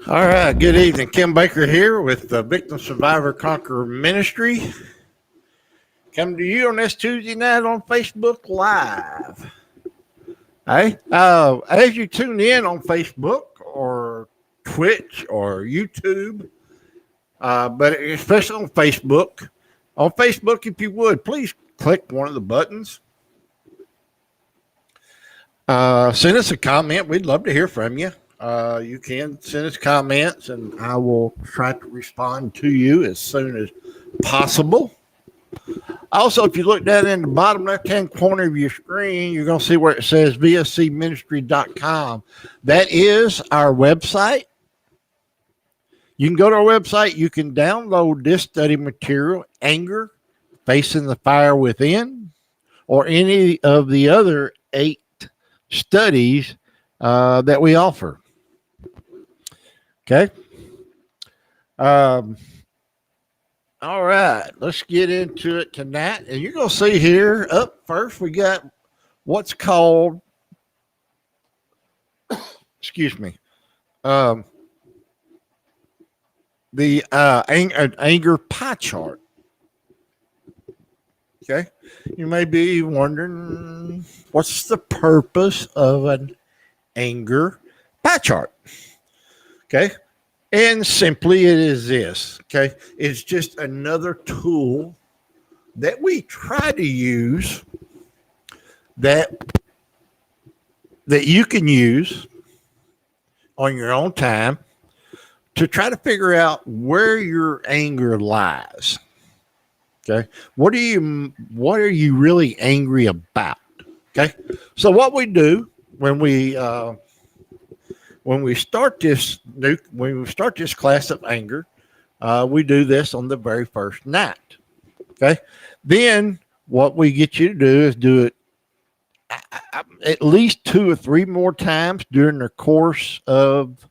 All right, good evening. Kim Baker here with the Victim Survivor Conqueror Ministry. Coming to you on this Tuesday night on Facebook Live. Hey, as you tune in on Facebook or Twitch or YouTube, but especially on Facebook, if you would, please click one of the buttons. Send us a comment. We'd love to hear from you. You can send us comments, and I will try to respond to you as soon as possible. Also, if you look down in the bottom left-hand corner of your screen, you're going to see where it says vscministry.com. That is our website. You can go to our website. You can download this study material, Anger, Facing the Fire Within, or any of the other 8 studies that we offer. Okay. All right, let's get into it tonight. And you're going to see here up first, we got what's called, excuse me, the anger pie chart. Okay. You may be wondering, what's the purpose of an anger pie chart? Okay. And simply it is this, okay? It's just another tool that we try to use that you can use on your own time to try to figure out where your anger lies. Okay? What are you really angry about? Okay? So what we do when we start this class of anger, we do this on the very first night. Okay. Then what we get you to do is do it at least 2 or 3 more times during the course of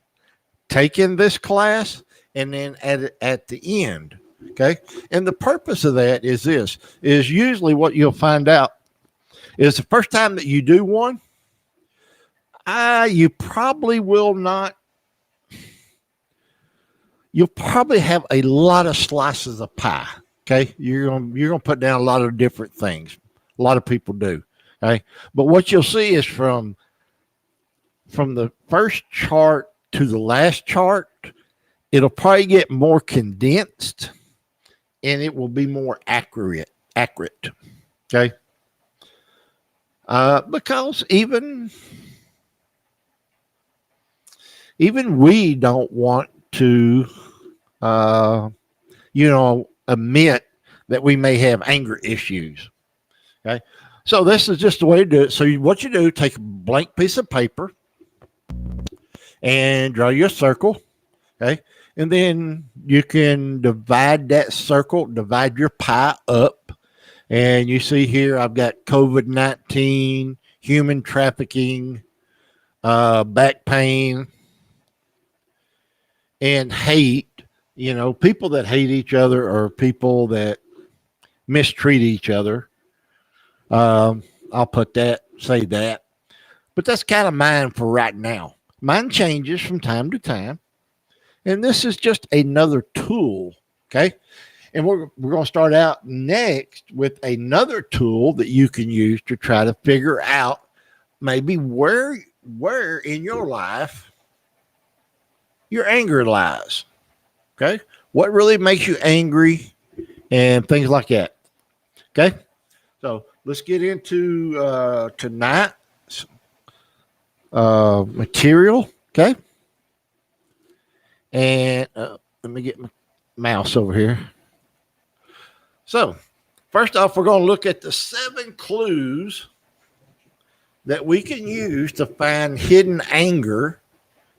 taking this class, and then at the end. Okay. And the purpose of that is usually what you'll find out is the first time that you do one, you probably will not. You'll probably have a lot of slices of pie. Okay, you're gonna put down a lot of different things. A lot of people do. Okay, but what you'll see is from the first chart to the last chart, it'll probably get more condensed, and it will be more accurate. Okay, because even we don't want to, admit that we may have anger issues. Okay. So this is just the way to do it. So what you do, take a blank piece of paper and draw your circle. Okay. And then you can divide that circle, divide your pie up. And you see here, I've got COVID-19, human trafficking, back pain, and hate. People that hate each other or people that mistreat each other. I'll say that. But that's kind of mine for right now. Mine changes from time to time. And this is just another tool. Okay. And we're going to start out next with another tool that you can use to try to figure out maybe where in your life your anger lies. Okay. What really makes you angry and things like that. Okay. So let's get into tonight's material. Okay. And let me get my mouse over here. So first off, we're going to look at the 7 clues that we can use to find hidden anger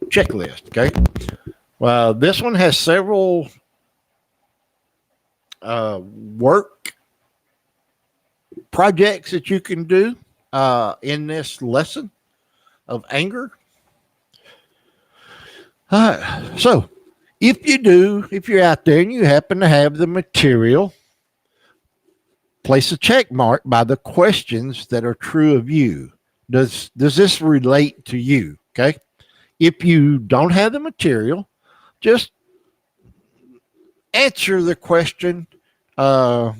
checklist. Okay. Well, this one has several work projects that you can do in this lesson of anger. So if you're out there and you happen to have the material, place a check mark by the questions that are true of you. Does this relate to you? Okay. If you don't have the material, just answer the question as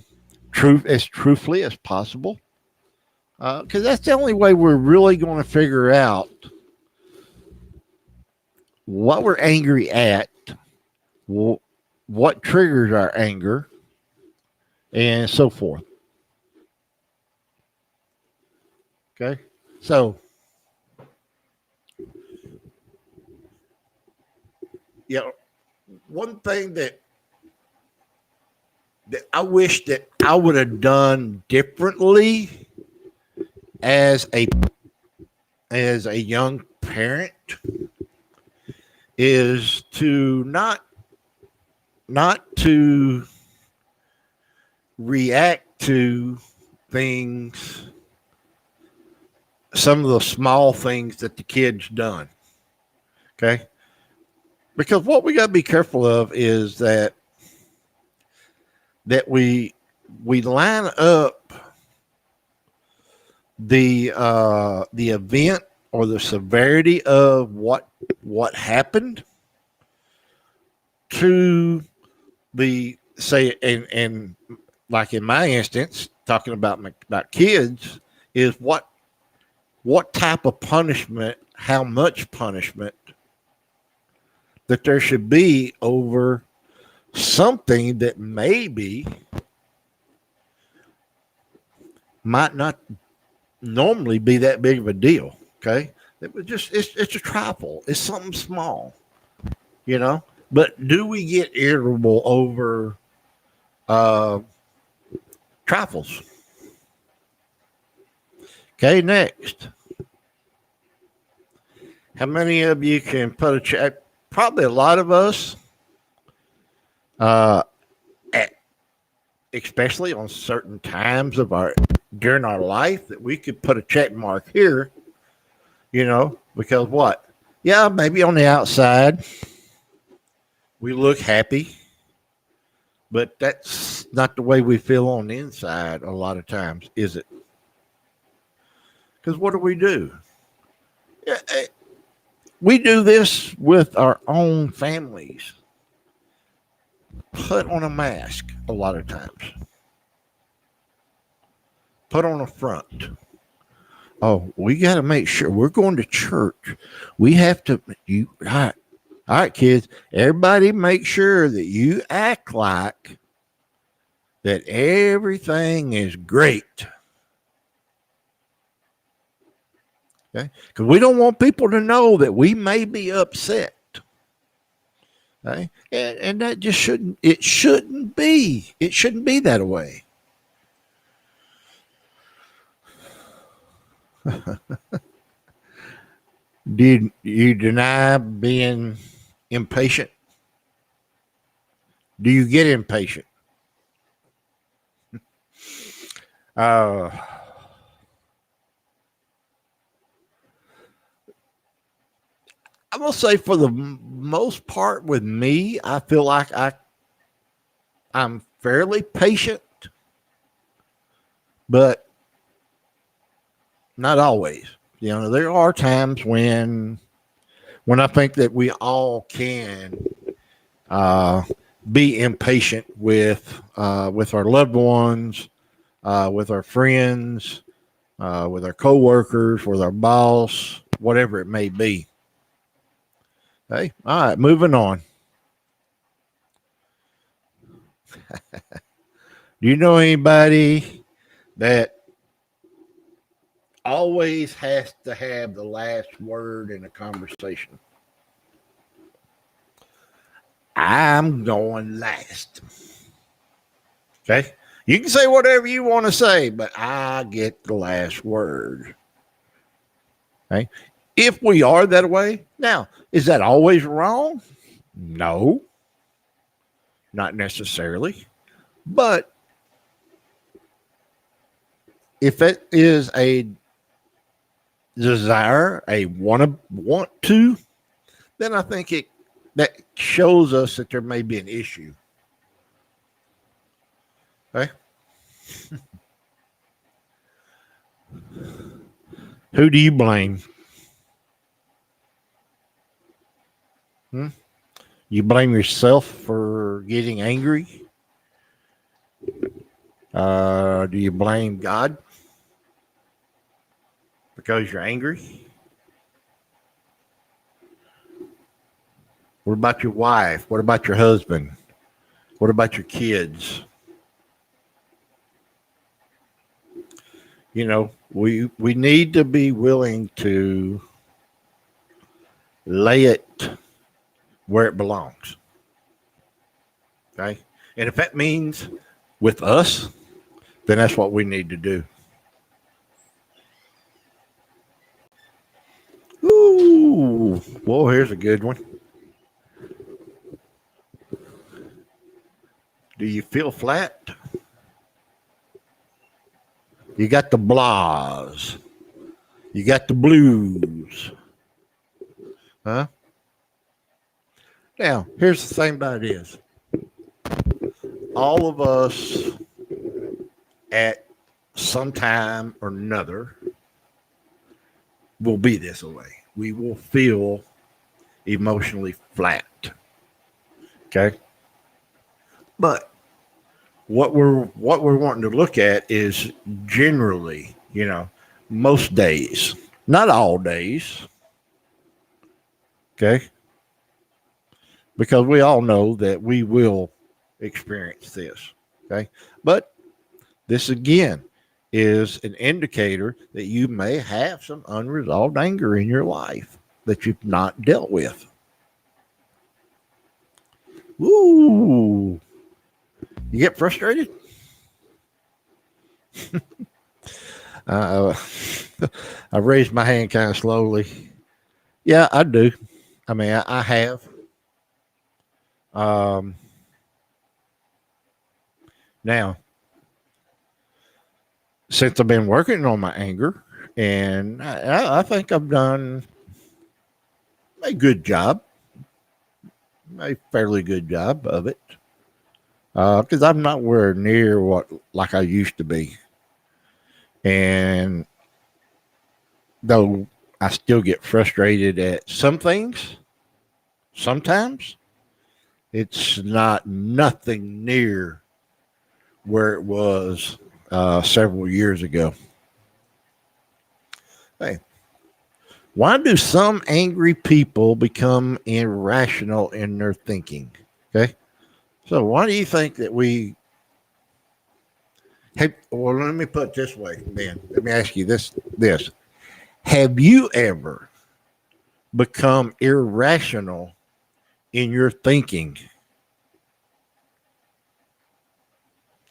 truthfully as possible, because that's the only way we're really going to figure out what we're angry at, what triggers our anger, and so forth. Okay, so one thing that I wish that I would have done differently as a young parent is to not to react to things, some of the small things that the kid's done. Okay, because what we got to be careful of is that we line up the event or the severity of what happened to the say and like in my instance talking about kids is what type of punishment, how much punishment that there should be over something that maybe might not normally be that big of a deal. Okay, it was just it's a trifle, it's something small, but do we get irritable over trifles? Okay, next, how many of you can put a check? Probably a lot of us, especially on certain times during our life, that we could put a check mark here, because what? Yeah, maybe on the outside we look happy, but that's not the way we feel on the inside a lot of times, is it? Because what do? We do this with our own families. Put on a mask a lot of times. Put on a front. Oh, we got to make sure we're going to church. We have to, all right, kids, everybody make sure that you act like that everything is great. Okay? Because we don't want people to know that we may be upset. Okay? And that just shouldn't be that way. Do you deny being impatient? Do you get impatient? I'm gonna say for the most part with me, I feel like I'm fairly patient, but not always. There are times when I think that we all can be impatient with our loved ones, with our friends, with our coworkers, with our boss, whatever it may be. Okay, all right, moving on. Do you know anybody that always has to have the last word in a conversation? I'm going last. Okay? You can say whatever you want to say, but I get the last word. Okay? If we are that way, now, is that always wrong? No, not necessarily. But if it is a desire, a want to, then I think that shows us that there may be an issue. Okay. Who do you blame? You blame yourself for getting angry. Do you blame God because you're angry? What about your wife? What about your husband? What about your kids? You know, we need to be willing to lay it where it belongs. Okay? And if that means with us, then that's what we need to do. Ooh, well, here's a good one. Do you feel flat? You got the blahs. You got the blues. Huh? Now, here's the thing about it is, all of us at some time or another will be this way. We will feel emotionally flat. Okay? But what we're wanting to look at is generally, most days, not all days. Okay? Because we all know that we will experience this. Okay? But this again is an indicator that you may have some unresolved anger in your life that you've not dealt with. Ooh. You get frustrated? I raised my hand kind of slowly. Yeah, I do. I mean, I have. Now, since I've been working on my anger, and I think I've done a good job, a fairly good job of it, because I'm not where near what like I used to be, and though I still get frustrated at some things, sometimes it's not nothing near where it was several years ago. Hey, why do some angry people become irrational in their thinking? Okay. So why do you think that we hey, well, let me put it this way, Ben. Let me ask you this. Have you ever become irrational in your thinking?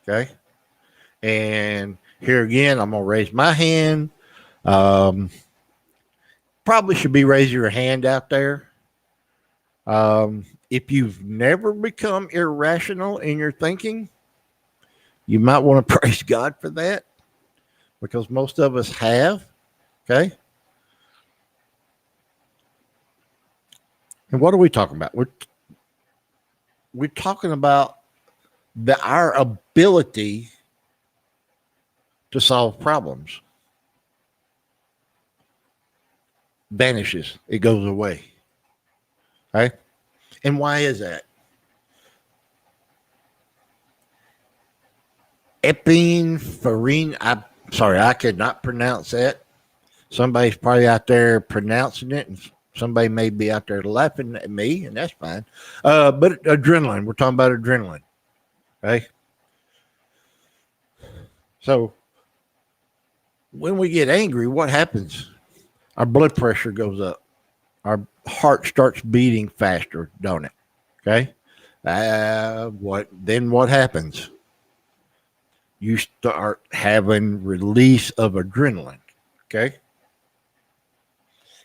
Okay. And here again, I'm gonna raise my hand. Probably should be raising your hand out there. If you've never become irrational in your thinking, you might want to praise God for that, because most of us have. Okay. And what are we talking about? We're talking about our ability to solve problems vanishes. It goes away. Okay. And why is that? Epinephrine. I could not pronounce that. Somebody's probably out there pronouncing it, and somebody may be out there laughing at me, and that's fine. But adrenaline. We're talking about adrenaline. Okay. So when we get angry, what happens? Our blood pressure goes up. Our heart starts beating faster, don't it? Okay. What happens? You start having release of adrenaline. Okay.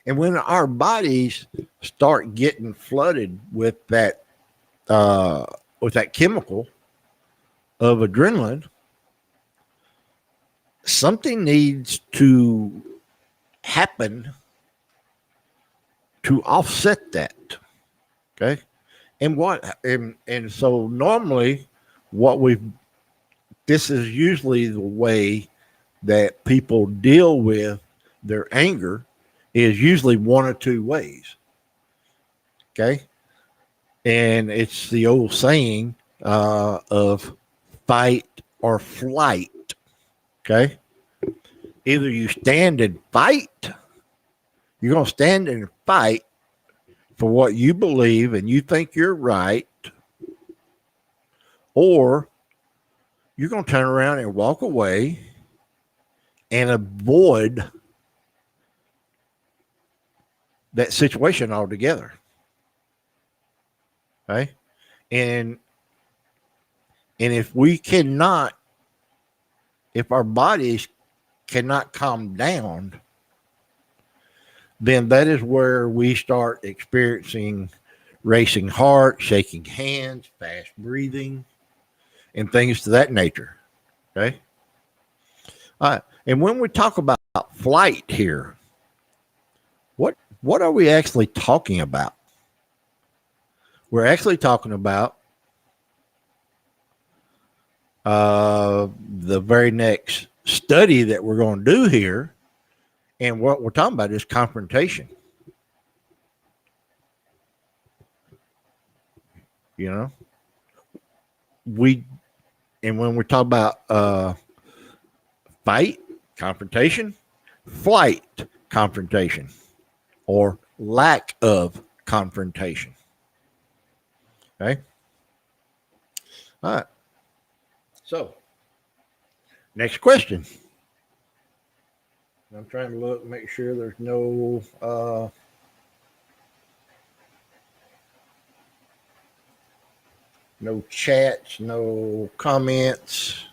And when our bodies start getting flooded with that chemical of adrenaline, something needs to happen to offset that. Okay. And so normally this is usually the way that people deal with their anger, is usually one or two ways. Okay. And it's the old saying of fight or flight. Okay. Either you stand and fight, you're going to stand and fight for what you believe and you think you're right, or you're going to turn around and walk away and avoid that situation altogether. Okay. And if we cannot, if our bodies cannot calm down, then that is where we start experiencing racing heart, shaking hands, fast breathing, and things to that nature. Okay. All right. And when we talk about flight here, what are we actually talking about? We're actually talking about the very next study that we're going to do here. And what we're talking about is confrontation. You know, and when we talk about fight, confrontation, flight, confrontation, or lack of confrontation. Okay. All right. So, next question. I'm trying to look, make sure there's no chats, no comments.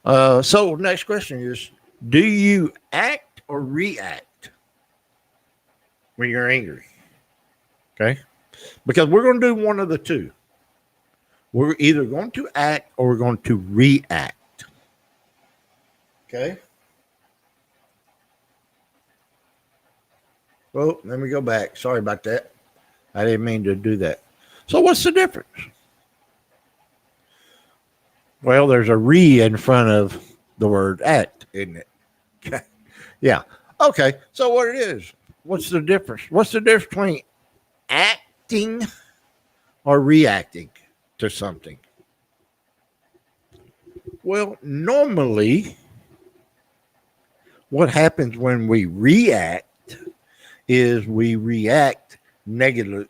So next question is, do you act or react when you're angry? Okay. Because we're going to do one of the two. We're either going to act or we're going to react. Okay. Well, let me go back. Sorry about that. I didn't mean to do that. So what's the difference? Well, there's a re in front of the word act, isn't it? Okay. Yeah. Okay. So what it is, what's the difference? What's the difference between acting or reacting to something? Well, normally what happens when we react is we react negatively.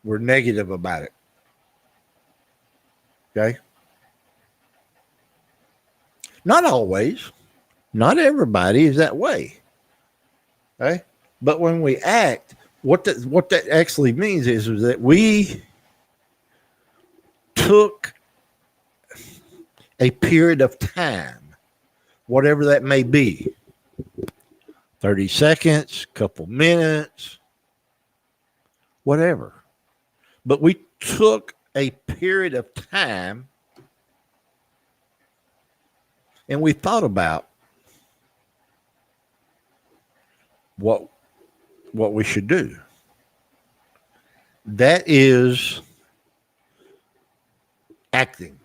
We're negative about it. Okay. Not always. Not everybody is that way. Okay. But when we act, what that actually means is that we took a period of time, whatever that may be, 30 seconds, couple minutes, whatever. But we took a period of time and we thought about what we should do. That is acting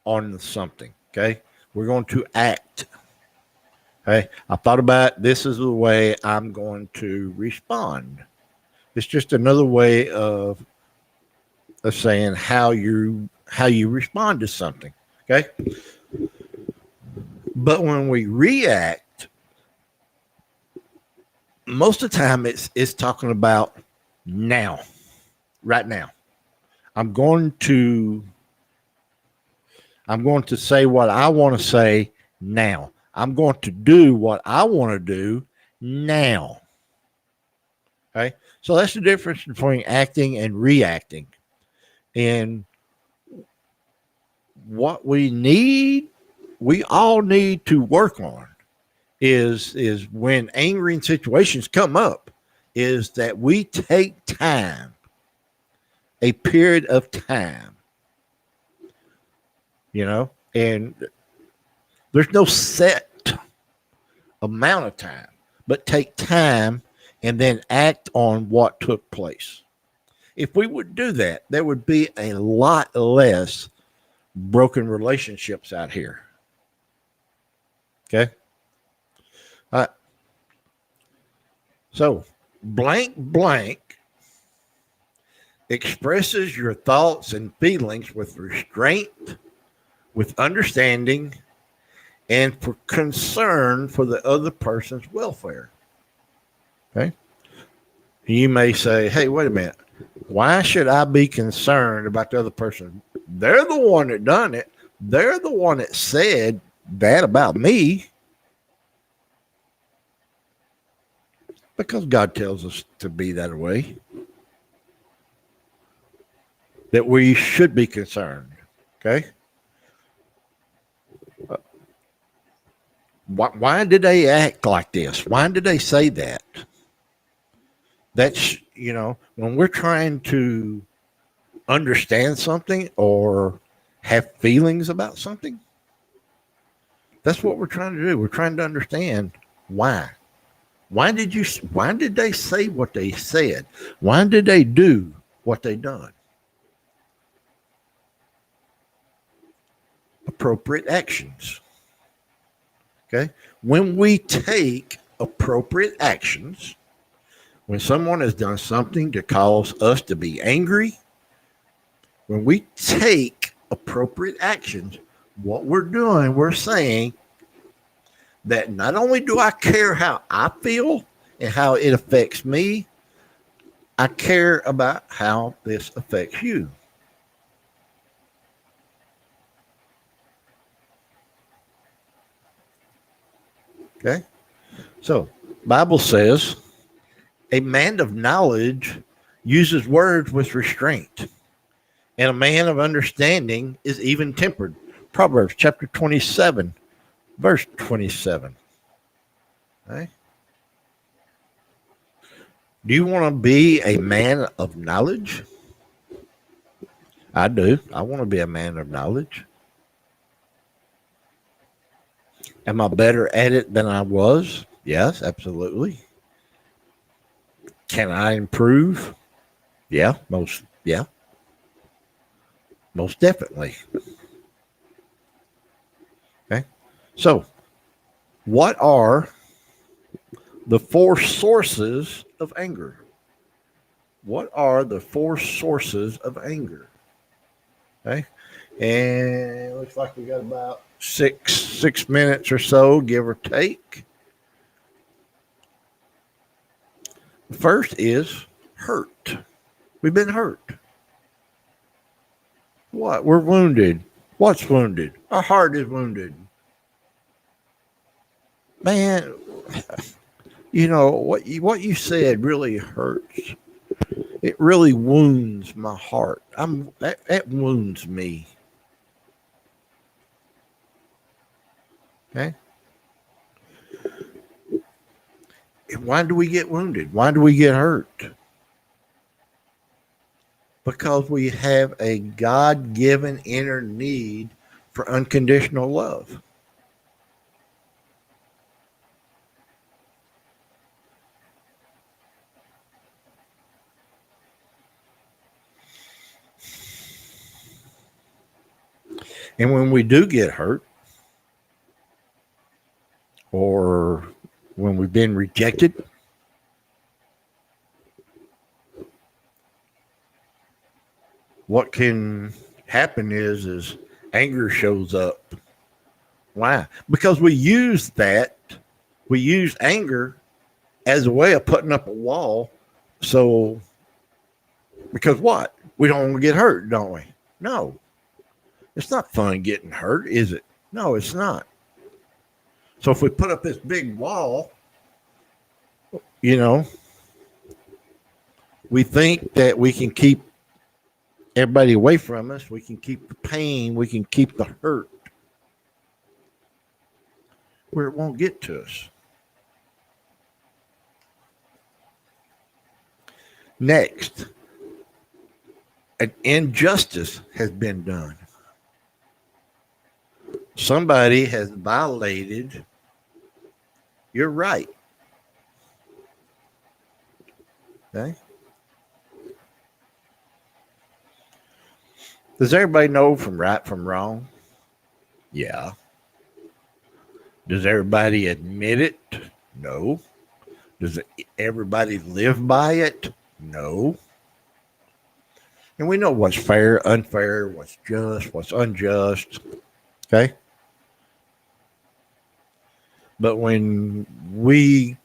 on something. Okay. We're going to act. Okay. I thought about this is the way I'm going to respond. It's just another way of saying how you respond to something. Okay. But when we react, most of the time it's talking about now, right now. I'm going to say what I want to say now. I'm going to do what I want to do now. Okay. So that's the difference between acting and reacting. And what we all need to work on is when angry situations come up, is that we take time, a period of time, and there's no set amount of time, but take time and then act on what took place. If we would do that, there would be a lot less broken relationships out here. Okay. So, blank blank expresses your thoughts and feelings with restraint, with understanding, and for concern for the other person's welfare. Okay. You may say, hey, wait a minute. Why should I be concerned about the other person? They're the one that done it. They're the one that said that about me. Because God tells us to be that way. That we should be concerned. Okay. Why did they act like this? Why did they say that? That's, when we're trying to understand something or have feelings about something, that's what we're trying to do. We're trying to understand why. Why did they say what they said? Why did they do what they done? Appropriate actions. Okay? When we take appropriate actions, when someone has done something to cause us to be angry, when we take appropriate actions, what we're doing, we're saying that not only do I care how I feel and how it affects me, I care about how this affects you. Okay? So, Bible says, a man of knowledge uses words with restraint, and a man of understanding is even tempered. Proverbs chapter 27, verse 27. Okay? Do you want to be a man of knowledge? I do. I want to be a man of knowledge. Am I better at it than I was? Yes, absolutely. Can I improve? Yeah, most definitely. Okay. So, what are the four sources of anger? What are the four sources of anger? Okay. And it looks like we got about six minutes or so, give or take. The first is hurt. We've been hurt. What? We're wounded. What's wounded? Our heart is wounded. Man, what you said really hurts. It really wounds my heart. That wounds me. Okay. And why do we get wounded? Why do we get hurt? Because we have a God-given inner need for unconditional love. And when we do get hurt, or when we've been rejected, what can happen is anger shows up. Why? Because we use anger as a way of putting up a wall. So, because what? We don't want to get hurt, don't we? No. It's not fun getting hurt, is it? No, it's not. So if we put up this big wall, we think that we can keep everybody away from us. We can keep the pain. We can keep the hurt where it won't get to us. Next, an injustice has been done. Somebody has violated your right. Okay? Does everybody know from right from wrong? Yeah. Does everybody admit it? No. Does everybody live by it? No. And we know what's fair, unfair, what's just, what's unjust. Okay. But when we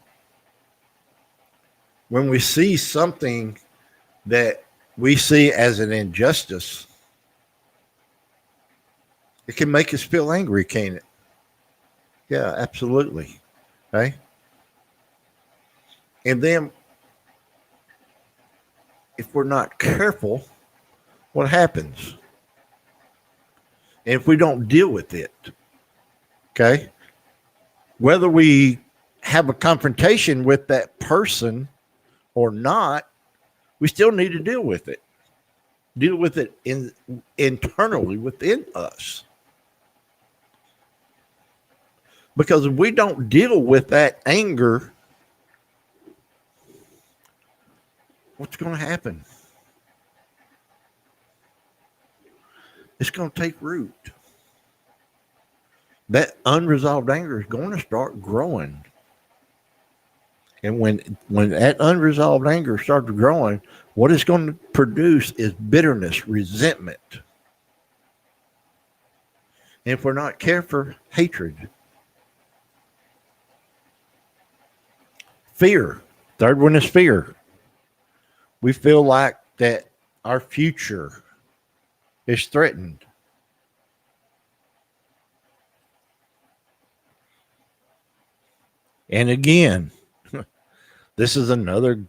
see something that we see as an injustice, it can make us feel angry, can't it? Yeah, absolutely. Okay. And then if we're not careful, what happens? And if we don't deal with it, okay, whether we have a confrontation with that person or not, we still need to deal with it. Deal with it internally within us. Because if we don't deal with that anger, what's going to happen? It's going to take root. That unresolved anger is going to start growing. And when that unresolved anger starts growing, what it's going to produce is bitterness, resentment. And if we're not careful, hatred. Fear. Third one is fear. We feel like that our future is threatened. And again, this is another,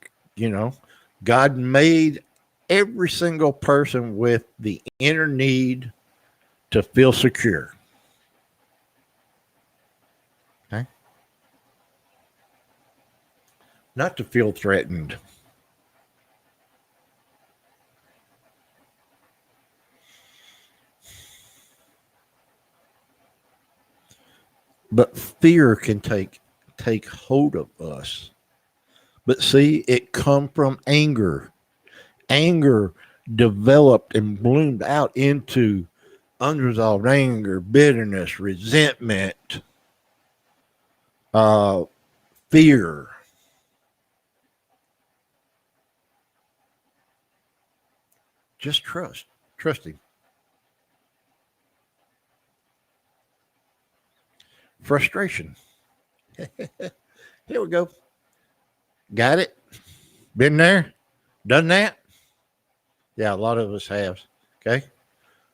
God made every single person with the inner need to feel secure. Okay? Not to feel threatened. But fear can take hold of us. But see, it come from anger. Anger developed and bloomed out into unresolved anger, bitterness, resentment, fear. Just trust him. Frustration. Here we go. Got it? Been there? Done that? Yeah, a lot of us have. Okay.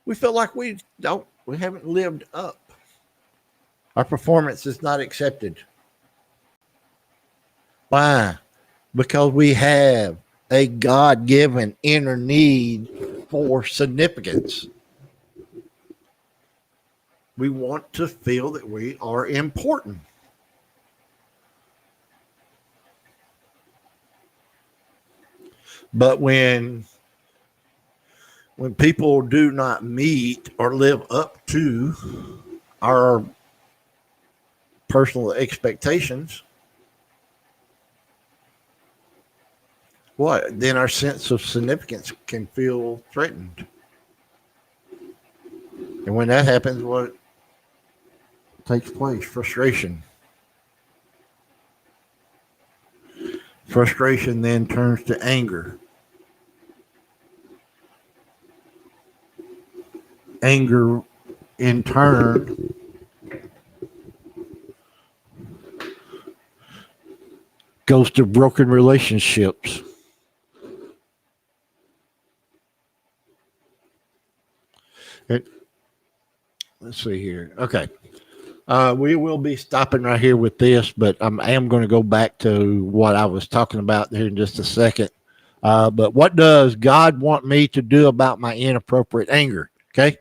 We feel like we haven't lived up. Our performance is not accepted. Why? Because we have a God given inner need for significance. We want to feel that we are important. But when people do not meet or live up to our personal expectations, what? Then our sense of significance can feel threatened. And when that happens, what takes place? Frustration. Frustration then turns to anger. Anger, in turn, goes to broken relationships. Let's see here. Okay. We will be stopping right here with this, but I am going to go back to what I was talking about here in just a second. But what does God want me to do about my inappropriate anger? Okay.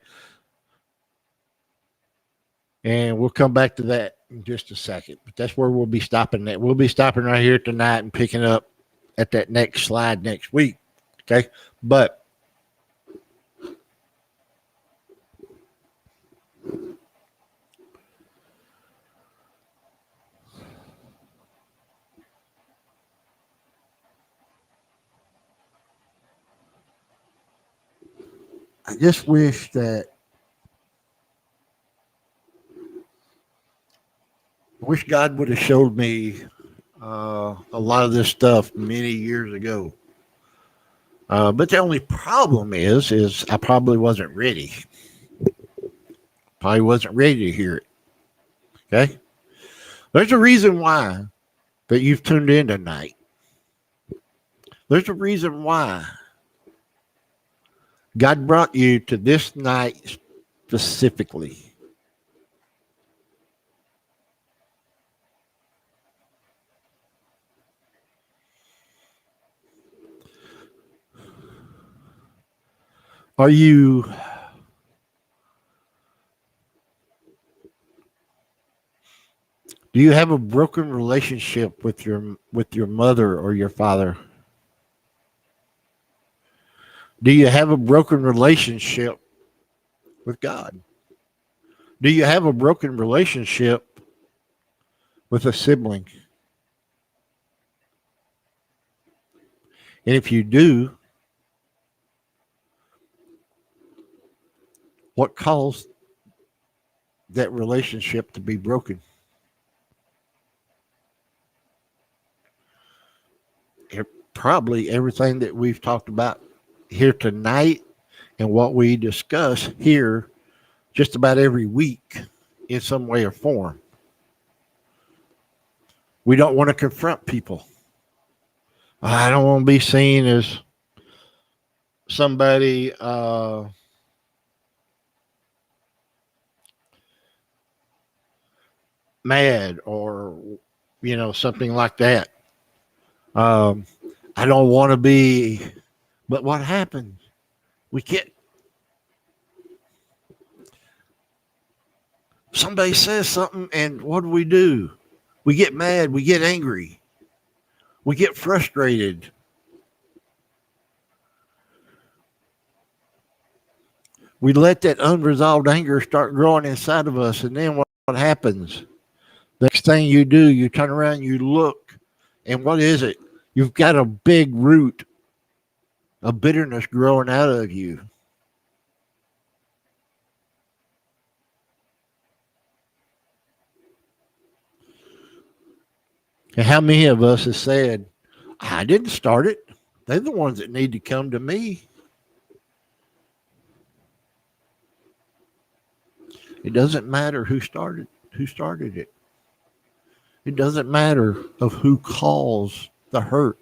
And we'll come back to that in just a second. But that's where we'll be stopping at. We'll be stopping right here tonight and picking up at that next slide next week. Okay. But I just wish that God would have showed me a lot of this stuff many years ago. But the only problem is I probably wasn't ready. Probably wasn't ready to hear it. Okay. There's a reason why that you've tuned in tonight. There's a reason why God brought you to this night specifically. Are you do you have a broken relationship with your mother or your father? Do you have a broken relationship with God? Do you have a broken relationship with a sibling? And if you do, what caused that relationship to be broken? Probably everything that we've talked about here tonight and what we discuss here just about every week in some way or form. We don't want to confront people. I don't want to be seen as somebody mad or something like that. I don't want to be, but what happens? We get somebody says something, and what do? We get mad, we get angry, we get frustrated. We let that unresolved anger start growing inside of us, and then what happens? The next thing you do, you turn around, you look, and what is it? You've got a big root of bitterness growing out of you. And how many of us have said, I didn't start it. They're the ones that need to come to me. It doesn't matter who started it. It doesn't matter of who caused the hurt.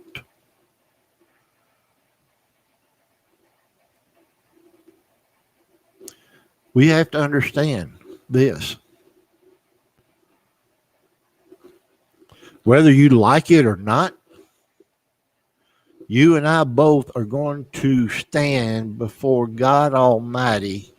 We have to understand this. Whether you like it or not, you and I both are going to stand before God Almighty.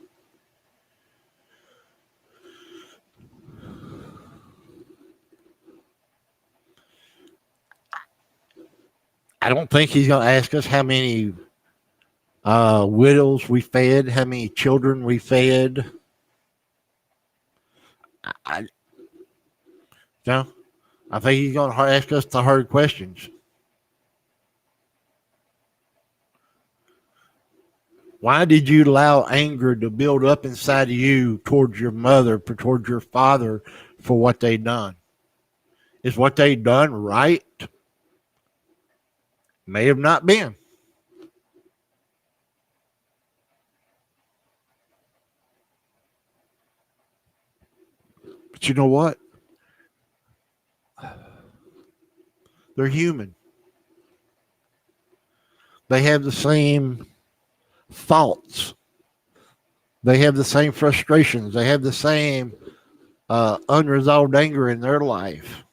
I don't think he's going to ask us how many widows we fed, how many children we fed. I no, I think he's going to ask us the hard questions. Why did you allow anger to build up inside of you towards your mother, towards your father, for what they done? Is what they done right? May have not been. But you know what? They're human. They have the same thoughts. They have the same frustrations. They have the same unresolved anger in their life.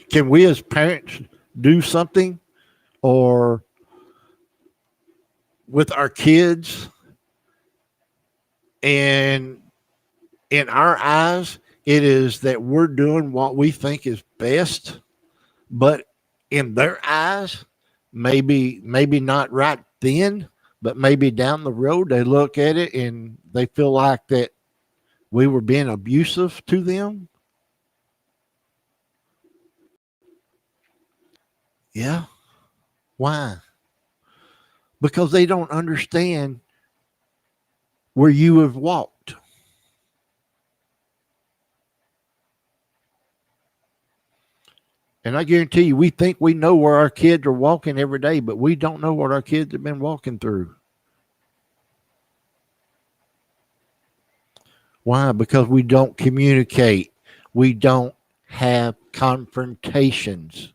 Can we as parents do something or with our kids, and in our eyes it is that we're doing what we think is best, but in their eyes maybe not right then, but maybe down the road they look at it and they feel like that we were being abusive to them? Yeah. Why? Because they don't understand where you have walked. And I guarantee you, we think we know where our kids are walking every day, but we don't know what our kids have been walking through. Why? Because we don't communicate. We don't have confrontations.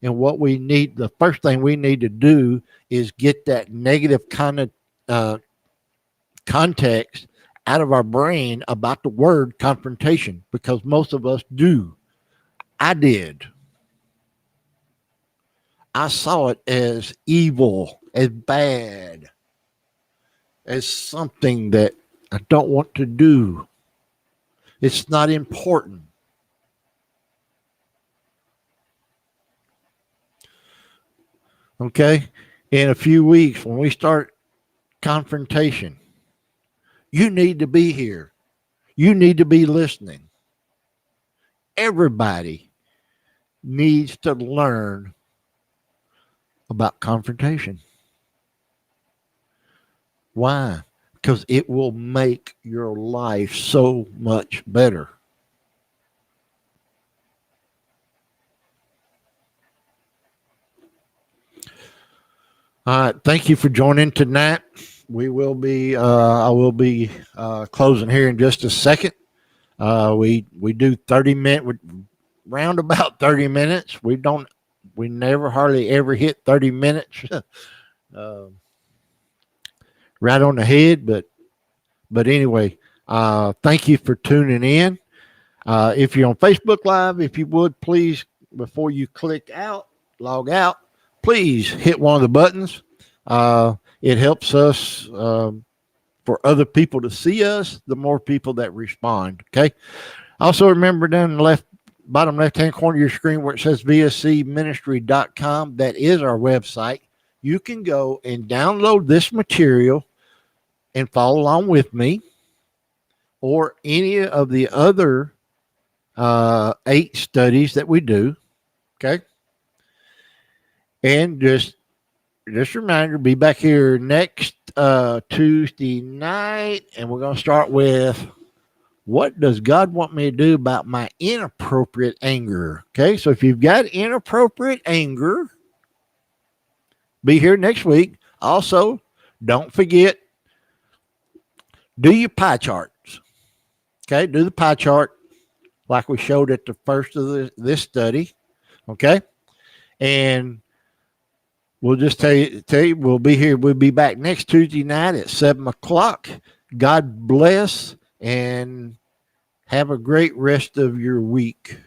And what we need, the first thing we need to do is get that negative kind of context out of our brain about the word confrontation, because most of us do. I did. I saw it as evil, as bad, as something that I don't want to do. It's not important. Okay? In a few weeks, when we start confrontation, you need to be here. You need to be listening. Everybody needs to learn about confrontation. Why? Because it will make your life so much better. All right. Thank you for joining tonight. I will be closing here in just a second. We do 30-minute, round about 30 minutes. We never hardly ever hit 30 minutes. Right on the head, but anyway, thank you for tuning in. If you're on Facebook Live, if you would please, before you log out, please hit one of the buttons. It helps us for other people to see us, the more people that respond. Okay. Also, remember down in the bottom left-hand corner of your screen where it says vscministry.com, that is our website. You can go and download this material and follow along with me, or any of the other 8 studies that we do. Okay. And just a reminder, be back here next Tuesday night, and we're going to start with, what does God want me to do about my inappropriate anger? Okay, so if you've got inappropriate anger, be here next week. Also, don't forget, do your pie charts. Okay, do the pie chart like we showed at the first of this study. Okay, and we'll just tell you, we'll be here. We'll be back next Tuesday night at 7:00. God bless, and have a great rest of your week.